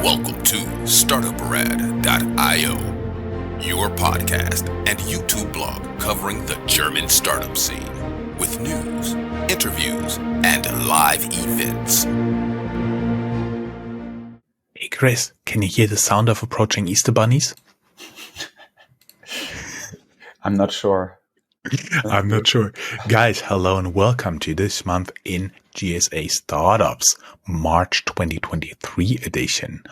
Welcome to Startuprad.io, your podcast and YouTube blog covering the German startup scene with news, interviews, and live events. Hey Chris, can you hear the sound of approaching Easter bunnies? I'm not sure. I'm not sure. Guys, hello and welcome to this month in GSA Startups, March 2023 edition.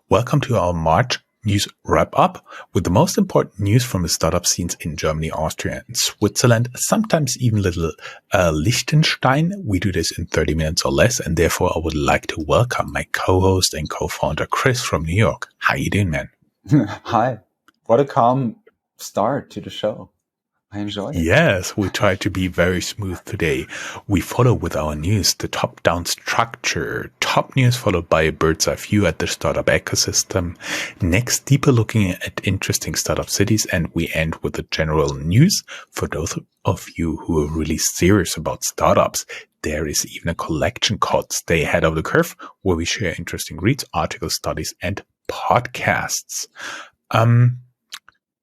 Welcome to our March news wrap-up with the most important news from the startup scenes in Germany, Austria, and Switzerland, sometimes even little Liechtenstein. We do this in 30 minutes or less, and therefore I would like to welcome my co-host and co-founder, Chris from New York. How you doing, man? Hi. What a calm start to the show. I enjoyed it. Yes, we try to be very smooth today. We follow with our news the top-down structure. Top news followed by a bird's eye view at the startup ecosystem. Next, deeper looking at interesting startup cities. And we end with the general news. For those of you who are really serious about startups, there is even a collection called Stay Ahead of the Curve, where we share interesting reads, articles, studies, and podcasts.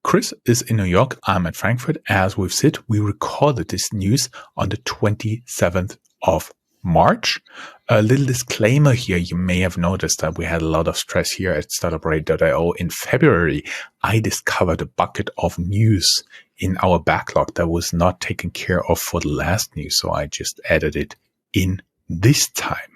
Chris is in New York. I'm at Frankfurt. As we've said, we recorded this news on the 27th of March. A little disclaimer here. You may have noticed that we had a lot of stress here at Startuprad.io. In February, I discovered a bucket of news in our backlog that was not taken care of for the last news. So I just added it in this time.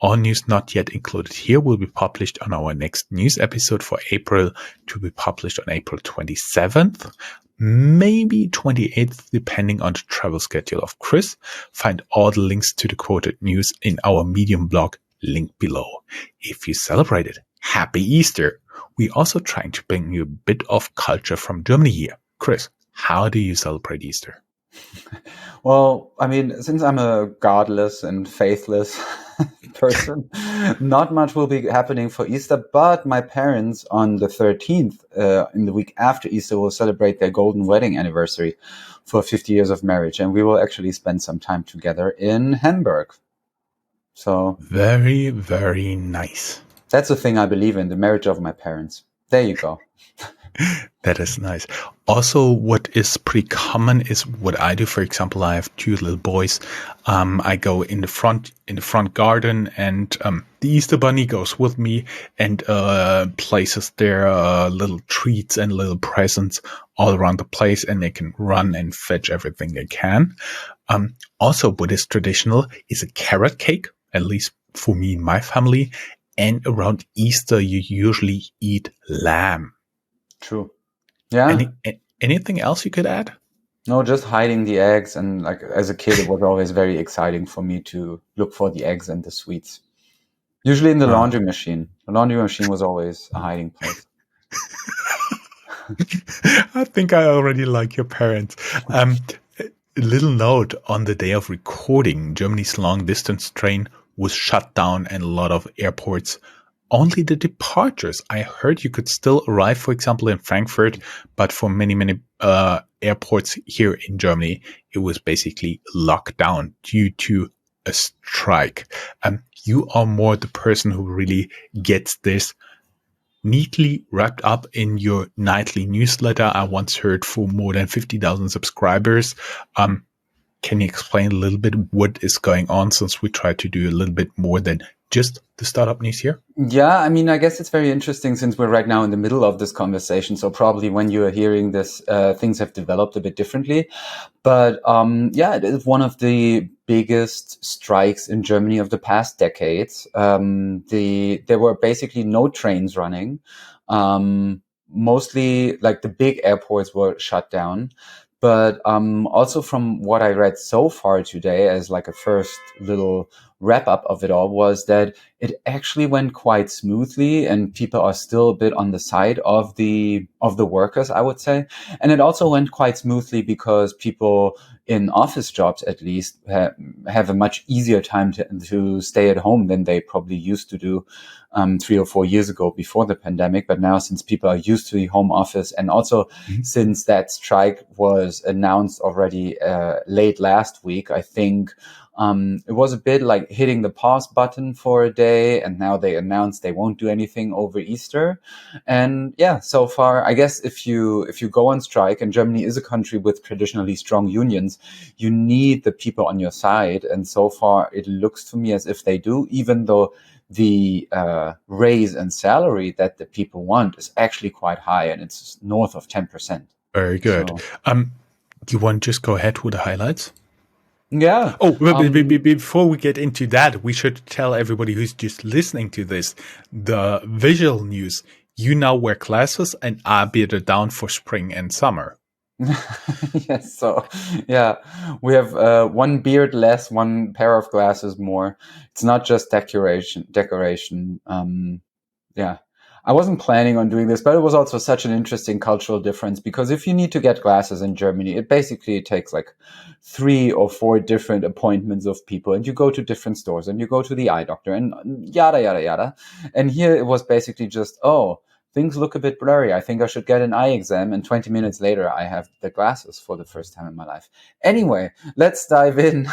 All news not yet included here will be published on our next news episode for April, to be published on April 27th, maybe 28th, depending on the travel schedule of Chris. Find all the links to the quoted news in our Medium blog, link below. If you celebrated, happy Easter. We also trying to bring you a bit of culture from Germany here. Chris, how do you celebrate Easter? Well, I mean, since I'm a godless and faithless person, not much will be happening for Easter, but my parents on the 13th, in the week after Easter, will celebrate their golden wedding anniversary for 50 years of marriage. And we will actually spend some time together in Hamburg. So very, very nice. That's the thing I believe in, the marriage of my parents. There you go. That is nice. Also, what is pretty common is what I do. For example, I have two little boys. I go in the front garden, and the Easter bunny goes with me and places their little treats and little presents all around the place, and they can run and fetch everything they can. Also, what is traditional is a carrot cake, at least for me and my family. And around Easter, you usually eat lamb. True. Yeah. Anything else you could add? No, just hiding the eggs. And like as a kid, it was always very exciting for me to look for the eggs and the sweets. Usually in the laundry machine. The laundry machine was always a hiding place. I think I already like your parents. A little note: on the day of recording, Germany's long-distance train was shut down and a lot of airports. Only the departures. I heard you could still arrive, for example, in Frankfurt, but for many airports here in Germany, it was basically locked down due to a strike. You are more the person who really gets this neatly wrapped up in your nightly newsletter. I once heard for more than 50,000 subscribers. Can you explain a little bit what is going on, since we try to do a little bit more than just the startup news here? Yeah, I mean, I guess it's very interesting since we're right now in the middle of this conversation. So probably when you are hearing this, things have developed a bit differently. But yeah, it is one of the biggest strikes in Germany of the past decades. There were basically no trains running. Mostly like the big airports were shut down. But also from what I read so far today, as like a first little wrap up of it all, was that it actually went quite smoothly, and people are still a bit on the side of the workers, I would say. And it also went quite smoothly because people in office jobs, at least, have a much easier time to stay at home than they probably used to do 3 or 4 years ago before the pandemic. But now, since people are used to the home office, and also since that strike was announced already late last week, I think It was a bit like hitting the pause button for a day, and now they announced they won't do anything over Easter. And yeah, so far, I guess if you go on strike, and Germany is a country with traditionally strong unions, you need the people on your side. And so far, it looks to me as if they do, even though the raise in salary that the people want is actually quite high, and it's north of 10%. Very good. So, You want to just go ahead with the highlights? yeah. Oh, before we get into that, we should tell everybody who's just listening to this the visual news. You now wear glasses and are bearded down for spring and summer. Yes. So, yeah, we have one beard less, one pair of glasses more. It's not just decoration. Yeah. I wasn't planning on doing this, but it was also such an interesting cultural difference, because if you need to get glasses in Germany, it basically takes like 3 or 4 different appointments of people, and you go to different stores and you go to the eye doctor and yada, yada, yada. And here it was basically just, oh, things look a bit blurry. I think I should get an eye exam. And 20 minutes later, I have the glasses for the first time in my life. Anyway, let's dive in.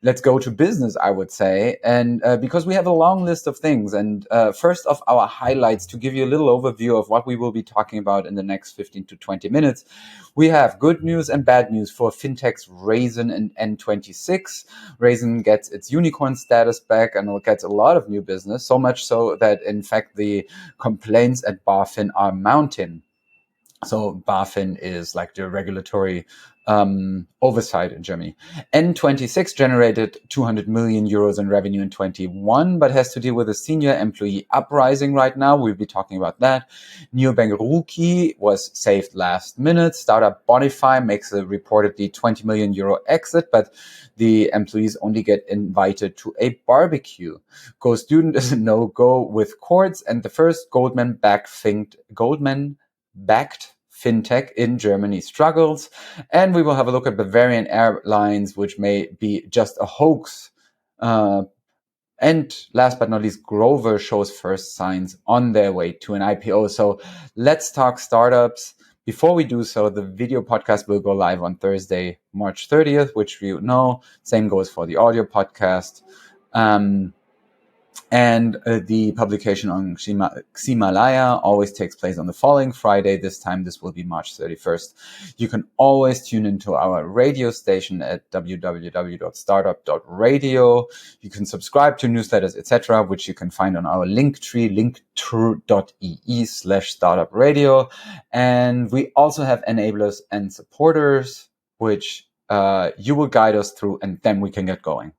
Let's go to business, I would say. And because we have a long list of things. And first of our highlights, to give you a little overview of what we will be talking about in the next 15 to 20 minutes, we have good news and bad news for Fintechs Raisin and N26. Raisin gets its unicorn status back and gets a lot of new business, so much so that, in fact, the complaints at Bafin are mounting. So Bafin is like the regulatory oversight in Germany. N26 generated 200 million euros in revenue in 21, but has to deal with a senior employee uprising right now. We'll be talking about that. Neobank Ruuky was saved last minute. Startup Bonify makes a reportedly 20 million euro exit, but the employees only get invited to a barbecue. GoStudent is a no-go with courts, and the first Goldman-backed fintech in Germany struggles. And we will have a look at Bavarian Airlines, which may be just a hoax. And last but not least, Grover shows first signs on their way to an IPO. So let's talk startups. Before we do so, the video podcast will go live on Thursday, March 30th, which you know. Same goes for the audio podcast. And the publication on Ximalaya always takes place on the following Friday. This time, this will be March 31st. You can always tune into our radio station at www.startup.radio. You can subscribe to newsletters, etc., which you can find on our link tree, linktree.ee/startupradio. And we also have enablers and supporters, which you will guide us through, and then we can get going.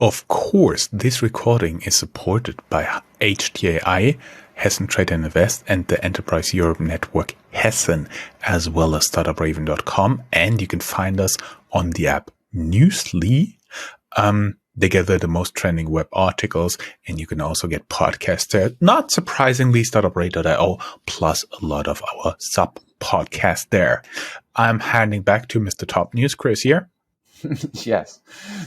Of course, this recording is supported by HTAI, Hessen Trade and Invest, and the Enterprise Europe Network Hessen, as well as Startupraven.com. And you can find us on the app Newsly. They gather the most trending web articles, and you can also get podcasts there. Not surprisingly, Startuprad.io, plus a lot of our sub-podcasts there. I'm handing back to Mr. Top News, Chris here. Yes.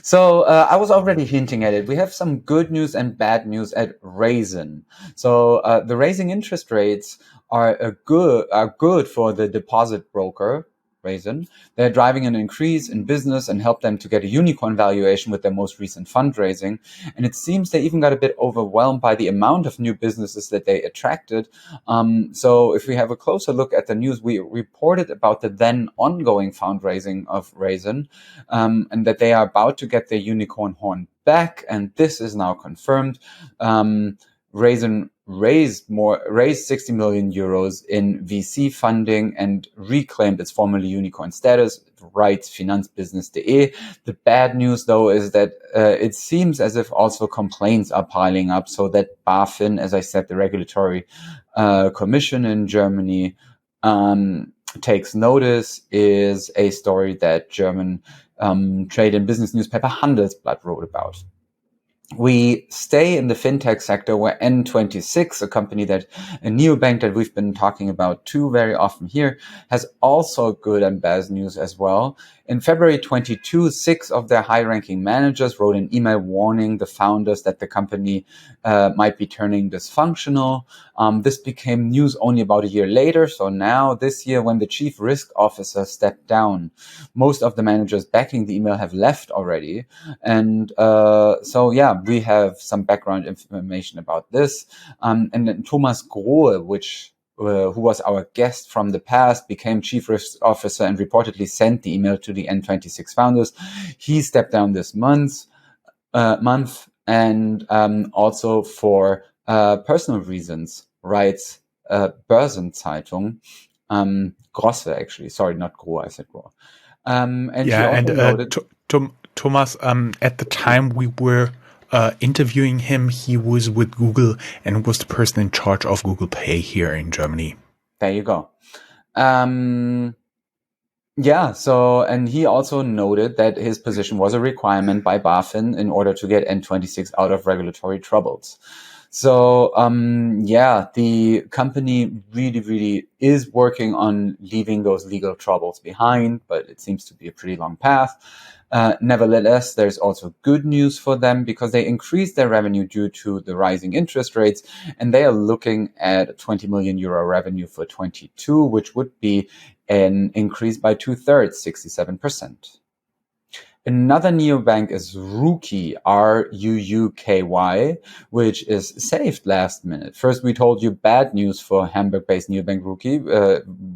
So I was already hinting at it. We have some good news and bad news at Raisin. So the raising interest rates are good for the deposit broker, Raisin. They're driving an increase in business and help them to get a unicorn valuation with their most recent fundraising. And it seems they even got a bit overwhelmed by the amount of new businesses that they attracted. So if we have a closer look at the news, we reported about the then ongoing fundraising of Raisin, and that they are about to get their unicorn horn back. And this is now confirmed. Raisin raised 60 million euros in VC funding and reclaimed its formerly unicorn status, writes Finanzbusiness.de. The bad news, though, is that it seems as if also complaints are piling up, so that Bafin, as I said, the regulatory commission in Germany, takes notice, is a story that German trade and business newspaper Handelsblatt wrote about. We stay in the fintech sector where N26, a neobank that we've been talking about too very often here, has also good and bad news as well. In February 22, 6 of their high-ranking managers wrote an email warning the founders that the company might be turning dysfunctional. This became news only about a year later. So now this year, when the chief risk officer stepped down, most of the managers backing the email have left already. And we have some background information about this. And then Thomas Grohe, who was our guest from the past, became chief risk officer and reportedly sent the email to the N26 founders. He stepped down this month, and also for personal reasons, writes Börsenzeitung, Grosse actually, sorry, not Grohe, I said Grohe. And he also noted... Thomas, at the time we were interviewing him, he was with Google and was the person in charge of Google Pay here in Germany. There you go. And he also noted that his position was a requirement by Bafin in order to get N26 out of regulatory troubles. So, the company really is working on leaving those legal troubles behind, but it seems to be a pretty long path. Nevertheless, there's also good news for them because they increased their revenue due to the rising interest rates, and they are looking at 20 million euro revenue for 22, which would be an increase by 2/3, 67%. Another neobank is Ruuky, Ruuky, which is saved last minute. First, we told you bad news for Hamburg-based neobank Ruuky,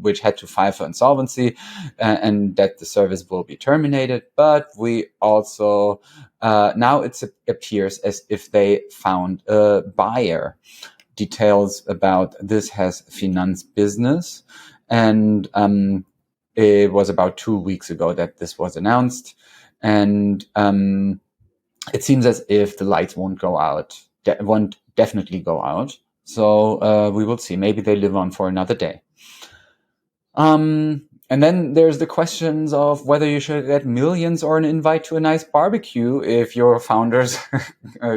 which had to file for insolvency and that the service will be terminated. But we also, now it appears as if they found a buyer. Details about this has Finanz Business. And it was about 2 weeks ago that this was announced. And it seems as if the lights won't definitely go out. So we will see. Maybe they live on for another day. And then there's the questions of whether you should get millions or an invite to a nice barbecue if your founders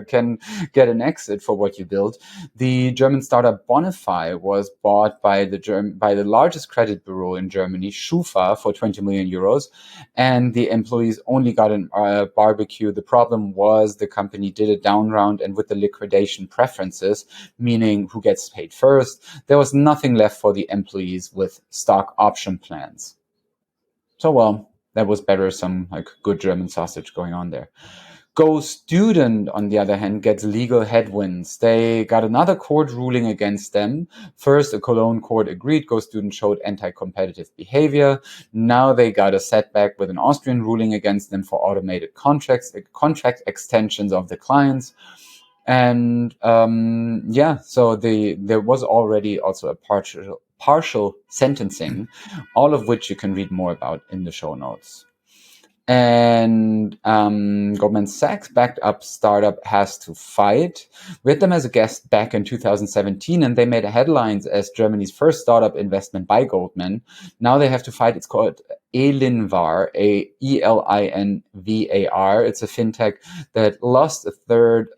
can get an exit for what you built. The German startup Bonify was bought by the largest credit bureau in Germany, Schufa, for 20 million euros, and the employees only got a barbecue. The problem was the company did a down round, and with the liquidation preferences, meaning who gets paid first, there was nothing left for the employees with stock option plans. So, well, that was better, some good German sausage going on there. GoStudent, on the other hand, gets legal headwinds. They got another court ruling against them. First, a Cologne court agreed GoStudent showed anti-competitive behavior. Now they got a setback with an Austrian ruling against them for automated contract extensions of the clients. And so there was already also a partial sentencing, all of which you can read more about in the show notes. And Goldman Sachs backed up startup Has to Fight. We had them as a guest back in 2017, and they made headlines as Germany's first startup investment by Goldman. Now they have to fight. It's called Elinvar, Elinvar. It's a fintech that lost a third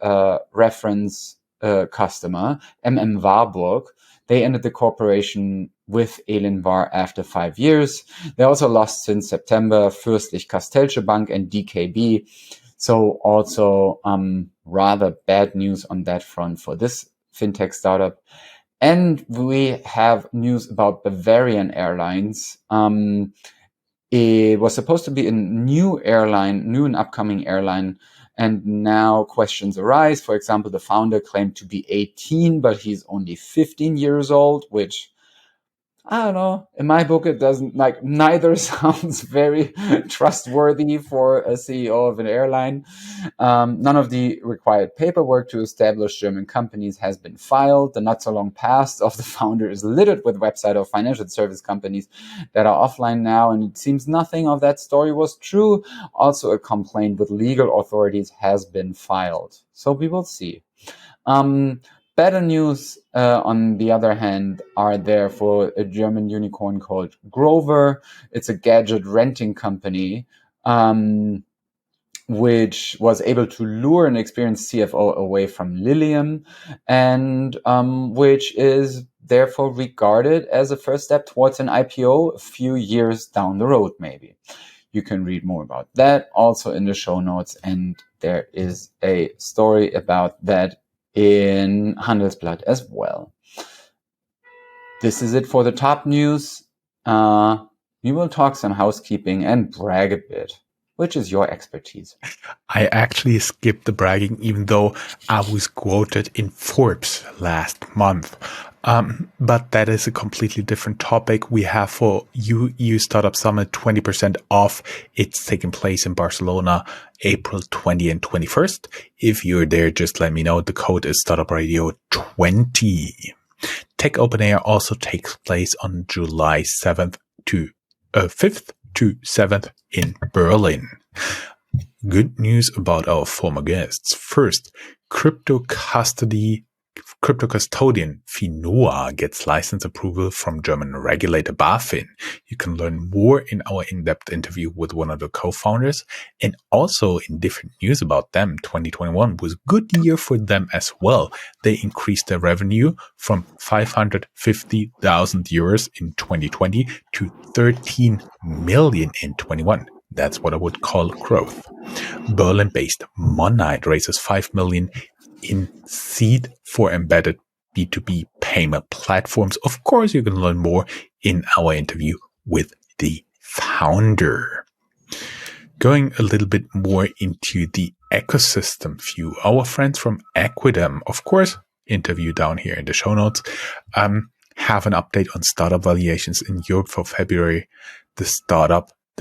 reference customer, Warburg. They ended the cooperation with Elinvar after 5 years. They also lost since September Fürstlich-Kastellsche Bank and DKB. So also rather bad news on that front for this fintech startup. And we have news about Bavarian Airlines. It was supposed to be a new and upcoming airline. And now questions arise. For example, the founder claimed to be 18, but he's only 15 years old, which, I don't know. In my book, it doesn't neither sounds very trustworthy for a CEO of an airline. None of the required paperwork to establish German companies has been filed. The not so long past of the founder is littered with website of financial service companies that are offline now. And it seems nothing of that story was true. Also, a complaint with legal authorities has been filed. So we will see. Better news, on the other hand, are there for a German unicorn called Grover. It's a gadget renting company which was able to lure an experienced CFO away from Lilium, and which is therefore regarded as a first step towards an IPO a few years down the road, maybe. You can read more about that also in the show notes, and there is a story about that in Handelsblatt as well. This is it for the top news. We will talk some housekeeping and brag a bit. Which is your expertise? I actually skipped the bragging, even though I was quoted in Forbes last month. But that is a completely different topic. We have for EU Startup Summit 20% off. It's taking place in Barcelona, April 20 and 21st. If you're there, just let me know. The code is Startuprad.io 20. Tech Open Air also takes place on July 5th to 7th in Berlin. Good news about our former guests. First, crypto custodian Finoa gets license approval from German regulator Bafin. You can learn more in our in-depth interview with one of the co-founders. And also in different news about them, 2021 was a good year for them as well. They increased their revenue from 550,000 euros in 2020 to 13 million in 21. That's what I would call growth. Berlin-based Monite raises 5 million in seed for embedded B2B payment platforms. Of course, you can learn more in our interview with the founder. Going a little bit more into the ecosystem view, our friends from Equidem, of course, interview down here in the show notes, have an update on startup valuations in Europe for February. The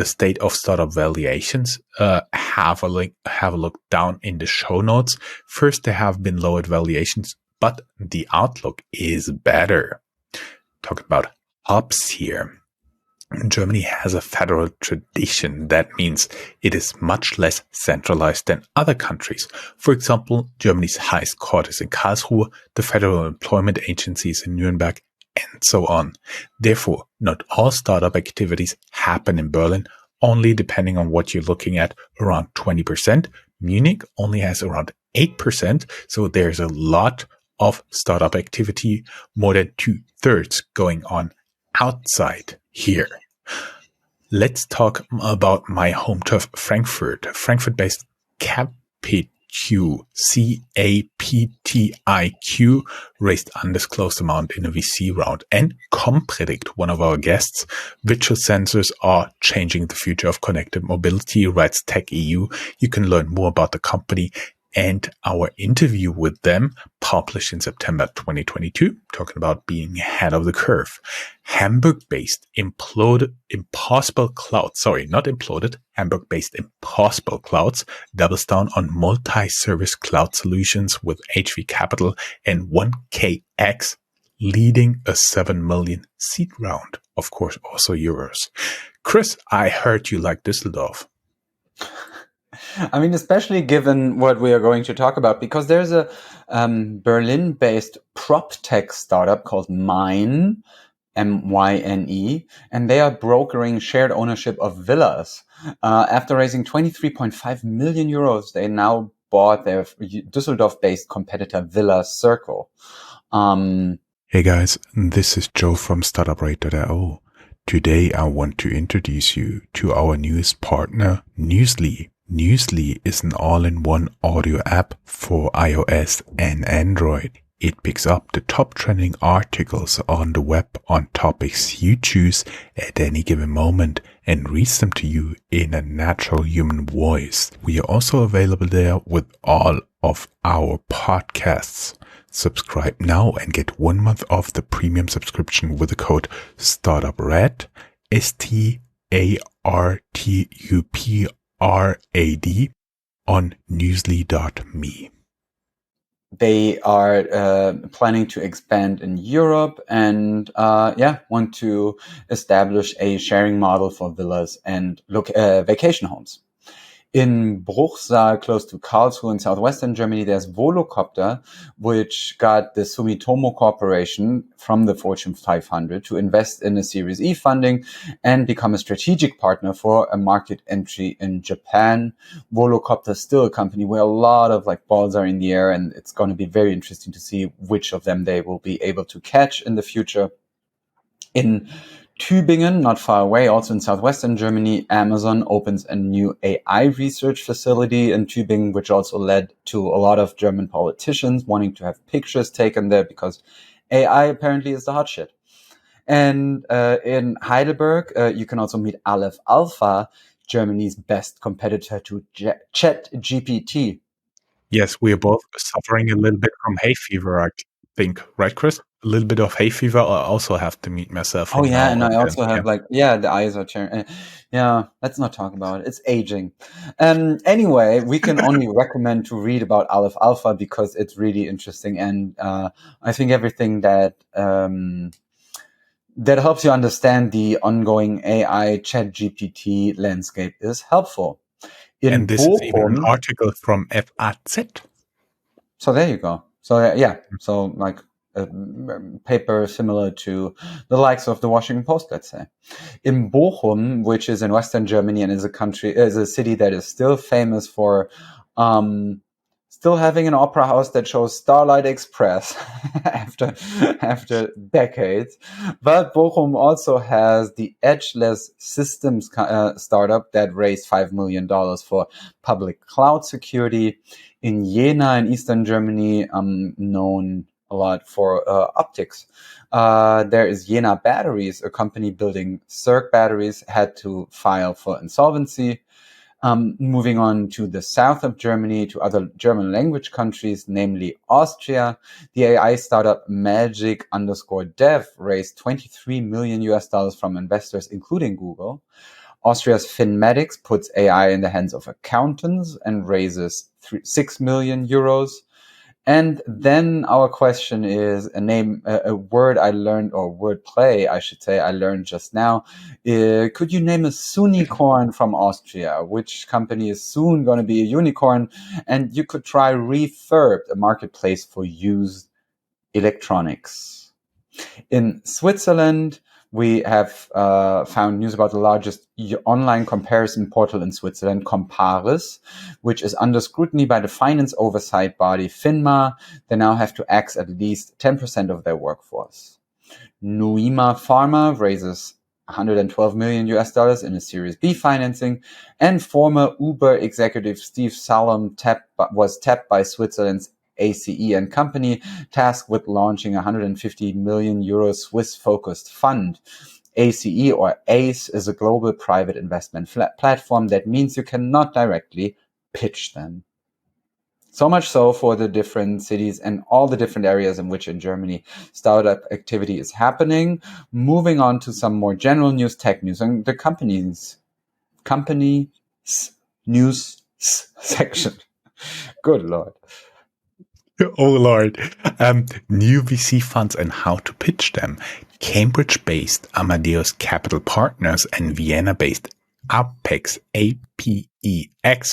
state of startup valuations, have a look down in the show notes. First, there have been lowered valuations, but the outlook is better. Talking about hubs here. Germany has a federal tradition. That means it is much less centralized than other countries. For example, Germany's highest court is in Karlsruhe, the federal employment agencies in Nuremberg, and so on. Therefore, not all startup activities happen in Berlin, only depending on what you're looking at, around 20%. Munich only has around 8%, so there's a lot of startup activity, more than 2/3 going on outside here. Let's talk about my home turf, Frankfurt. Frankfurt-based CAPTIQ raised undisclosed amount in a VC round. And Compredict, one of our guests, visual sensors are changing the future of connected mobility, writes Tech EU. You can learn more about the company and our interview with them, published in September 2022, talking about being ahead of the curve. Hamburg-based Impossible Clouds doubles down on multi-service cloud solutions with HV Capital and 1KX, leading a 7 million seed round. Of course, also euros. Chris, I heard you like Düsseldorf. I mean, especially given what we are going to talk about, because there's a Berlin-based prop tech startup called Myne, MYNE, and they are brokering shared ownership of villas. After raising 23.5 million euros, they now bought their Düsseldorf-based competitor Villa Circle. Hey guys, this is Joe from Startuprad.io. Today I want to introduce you to our newest partner, Newsly. Newsly is an all-in-one audio app for iOS and Android. It picks up the top trending articles on the web on topics you choose at any given moment and reads them to you in a natural human voice. We are also available there with all of our podcasts. Subscribe now and get 1 month off the premium subscription with the code StartupRad, STARTUPRAD, on newsly.me. They are planning to expand in Europe and want to establish a sharing model for villas and vacation homes. In Bruchsal, close to Karlsruhe in southwestern Germany, there's Volocopter, which got the Sumitomo Corporation from the Fortune 500 to invest in a Series E funding and become a strategic partner for a market entry in Japan. Volocopter is still a company where a lot of balls are in the air, and it's going to be very interesting to see which of them they will be able to catch in the future. In Tübingen, not far away, also in southwestern Germany, Amazon opens a new AI research facility in Tübingen, which also led to a lot of German politicians wanting to have pictures taken there because AI apparently is the hot shit. And in Heidelberg, you can also meet Aleph Alpha, Germany's best competitor to ChatGPT. Yes, we are both suffering a little bit from hay fever, I think, right, Chris? A little bit of hay fever. I also have to meet myself Oh from yeah, now and on. I also have the eyes are turning. Yeah, let's not talk about it. It's aging. Anyway, we can only recommend to read about Aleph Alpha because it's really interesting, and I think everything that that helps you understand the ongoing AI ChatGPT landscape is helpful. In And this is even an Bochum, article from FAZ. so there you go. So yeah, so like a paper similar to the likes of the Washington Post, let's say. In Bochum, which is in Western Germany and is a city that is still famous for still having an opera house that shows Starlight Express after decades. But Bochum also has the Edgeless Systems startup that raised $5 million for public cloud security. In Jena, in Eastern Germany, known a lot for optics. There is Jena Batteries, a company building circ batteries, had to file for insolvency. Moving on to the south of Germany, to other German language countries, namely Austria, the AI startup Magic_Dev raised $23 million from investors, including Google. Austria's Finmedics puts AI in the hands of accountants and raises 6 million euros. And then our question is a word I learned, or word play, I should say, I learned just now. Could you name a Sunicorn from Austria? Which company is soon going to be a unicorn? And you could try Refurbed, a marketplace for used electronics. In Switzerland, we have found news about the largest online comparison portal in Switzerland, Comparis, which is under scrutiny by the finance oversight body FINMA. They now have to axe at least 10% of their workforce. Nuima Pharma raises $112 million in a Series B financing, and former Uber executive Steve Salom was tapped by Switzerland's ACE and Company, tasked with launching a 150 million euro Swiss-focused fund. ACE, or ACE, is a global private investment platform. That means you cannot directly pitch them. So much so for the different cities and all the different areas in which in Germany startup activity is happening. Moving on to some more general news, tech news, and the company news section. Good Lord. Oh, Lord. New VC funds and how to pitch them. Cambridge-based Amadeus Capital Partners and Vienna-based Apex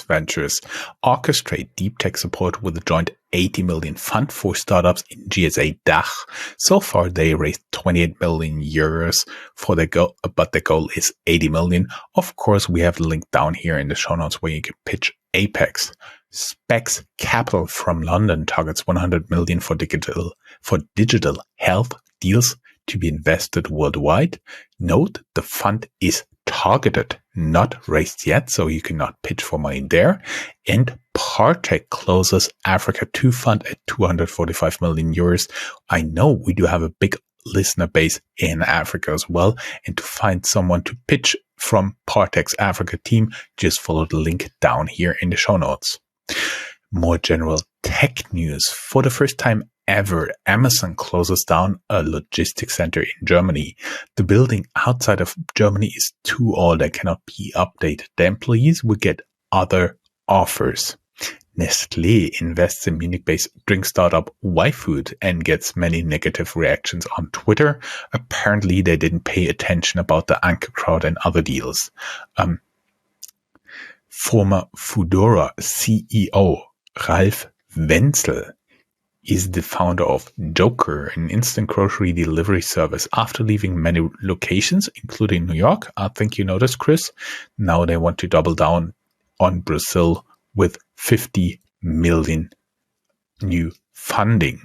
Ventures orchestrate deep tech support with a joint 80 million fund for startups in GSA DACH. So far, they raised 28 million euros for their goal, but the goal is 80 million. Of course, we have the link down here in the show notes where you can pitch Apex. Specs Capital from London targets 100 million for digital health deals to be invested worldwide. Note the fund is targeted, not raised yet, so you cannot pitch for money there. And Partech closes Africa 2 fund at 245 million euros. I know we do have a big listener base in Africa as well, and to find someone to pitch from Partech's Africa team, just follow the link down here in the show notes. More general tech news. For the first time ever, Amazon closes down a logistics center in Germany. The building outside of Germany is too old and cannot be updated. The employees will get other offers. Nestlé invests in Munich-based drink startup YFood and gets many negative reactions on Twitter. Apparently, they didn't pay attention about the Ankerkraut and other deals. Former Foodora CEO Ralf Wenzel is the founder of Joker, an instant grocery delivery service. After leaving many locations, including New York, I think you noticed, Chris, now they want to double down on Brazil with 50 million new funding.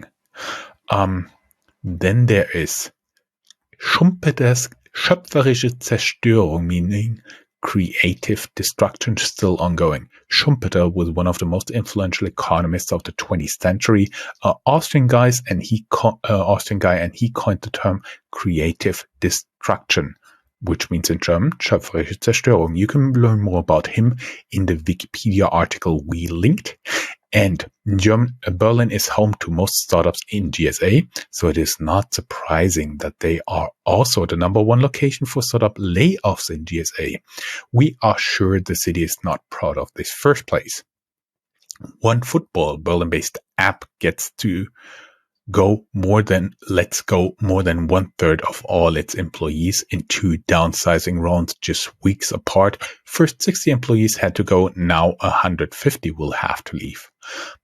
Then there is Schumpeters schöpferische Zerstörung, meaning creative destruction, still ongoing. Schumpeter was one of the most influential economists of the 20th century, Austrian guy, and he coined the term creative destruction, which means in German schöpferische Zerstörung. You can learn more about him in the Wikipedia article we linked. And Berlin is home to most startups in GSA, so it is not surprising that they are also the number one location for startup layoffs in GSA. We are sure the city is not proud of this first place. OneFootball, Berlin-based app, gets to go more than 1/3 of all its employees in 2 downsizing rounds just weeks apart. First 60 employees had to go, now 150 will have to leave.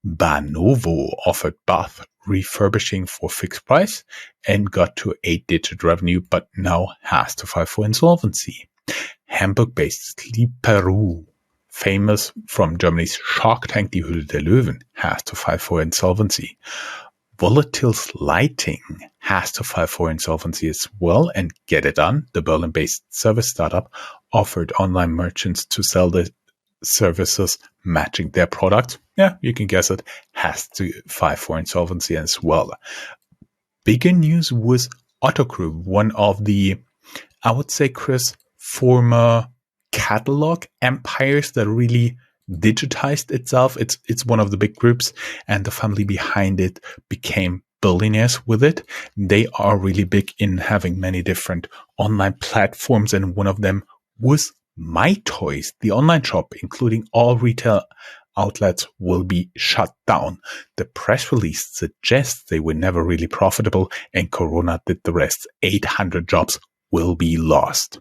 Banovo offered bath refurbishing for fixed price and got to 8-digit revenue, but now has to file for insolvency. Hamburg-based Sleeperoo, famous from Germany's Shark Tank Die Höhle der Löwen, has to file for insolvency. Volatile's Lighting has to file for insolvency as well, and get it done. The Berlin-based service startup offered online merchants to sell the services matching their products. Yeah, you can guess it, has to file for insolvency as well. Bigger news was Otto Group, one of the, I would say, Chris, former catalog empires that really digitized itself. It's one of the big groups, and the family behind it became billionaires with it. They are really big in having many different online platforms, and one of them was My Toys, the online shop, including all retail outlets, will be shut down. The press release suggests they were never really profitable, and Corona did the rest. 800 jobs will be lost.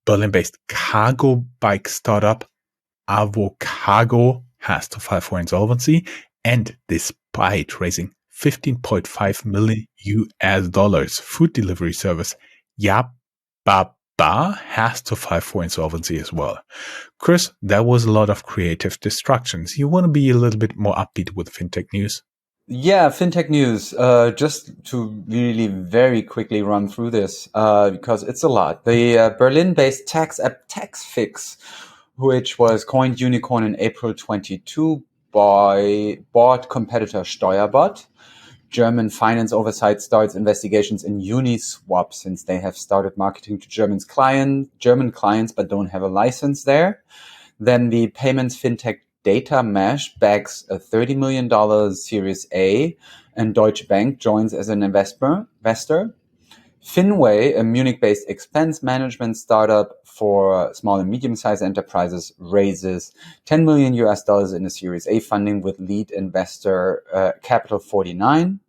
Berlin-based cargo bike startup Avocargo has to file for insolvency, and despite raising $15.5 million, food delivery service Yababa has to file for insolvency as well. Chris, that was a lot of creative distractions. You want to be a little bit more upbeat with fintech news? Yeah, fintech news. Just to really very quickly run through this, because it's a lot. The Berlin-based tax app TaxFix, which was coined unicorn in April 22, bought competitor Steuerbot. German finance oversight starts investigations in Uniswap, since they have started marketing to German clients but don't have a license there. Then the payments fintech Data Mesh backs a $30 million Series A, and Deutsche Bank joins as an investor. Finway, a Munich-based expense management startup for small and medium-sized enterprises, raises $10 million in a Series A funding with lead investor Capital 49.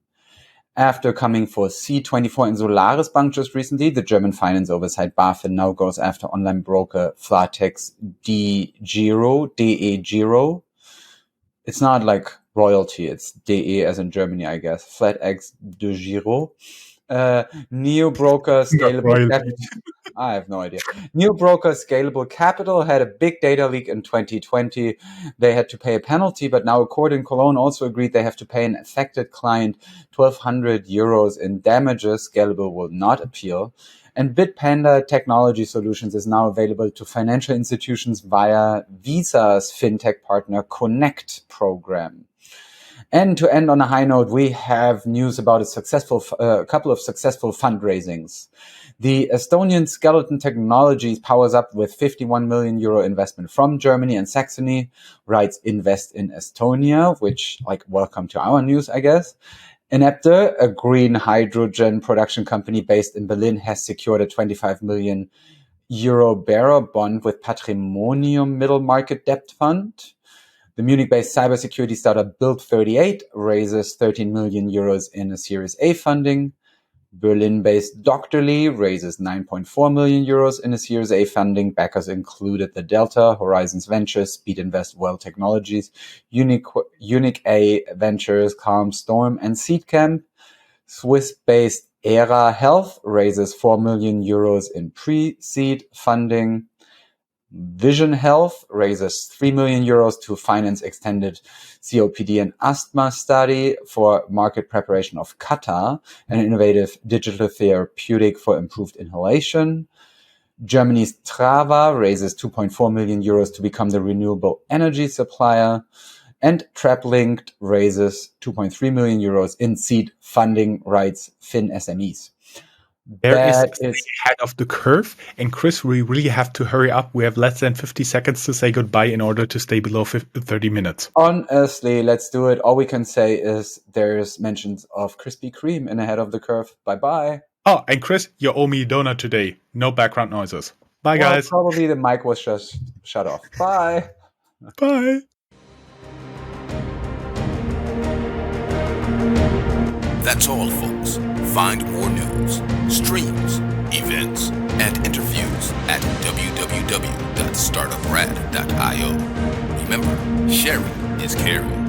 After coming for C24 in Solaris Bank just recently, the German finance oversight Bafin now goes after online broker Flatex DE-Giro. It's not like royalty, it's DE as in Germany, I guess. Flatex DE-Giro. Neo-broker Scalable Capital. I have no idea. Neo-broker Scalable Capital had a big data leak in 2020. They had to pay a penalty, but now a court in Cologne also agreed they have to pay an affected client 1,200 euros in damages. Scalable will not appeal. And Bitpanda Technology Solutions is now available to financial institutions via Visa's fintech partner Connect program. And to end on a high note, we have news about a couple of successful fundraisings. The Estonian Skeleton Technologies powers up with 51 million euro investment from Germany and Saxony, writes Invest in Estonia, which, welcome to our news, I guess. Enepte, a green hydrogen production company based in Berlin, has secured a 25 million euro bearer bond with Patrimonium Middle Market Debt Fund. The Munich-based cybersecurity startup Build38 raises 13 million euros in a Series A funding. Berlin-based Doctorly raises 9.4 million euros in a Series A funding. Backers included the Delta, Horizons Ventures, Speed Invest, Well Technologies, Unique A Ventures, Calm Storm, and Seedcamp. Swiss-based Era Health raises 4 million euros in pre-seed funding. Vision Health raises 3 million euros to finance extended COPD and asthma study for market preparation of Kata, an innovative digital therapeutic for improved inhalation. Germany's Trava raises 2.4 million euros to become the renewable energy supplier. And TrapLinked raises 2.3 million euros in seed funding, writes Fin SMEs. There is ahead of the curve. And Chris, we really have to hurry up. We have less than 50 seconds to say goodbye in order to stay below 30 minutes. Honestly, let's do it. All we can say is there's mentions of Krispy Kreme in ahead of the curve. Bye-bye. Oh, and Chris, you owe me a donut today. No background noises. Bye, guys. Probably the mic was just shut off. Bye. Bye. That's all, folks. Find more news, streams, events, and interviews at www.startuprad.io. Remember, sharing is caring.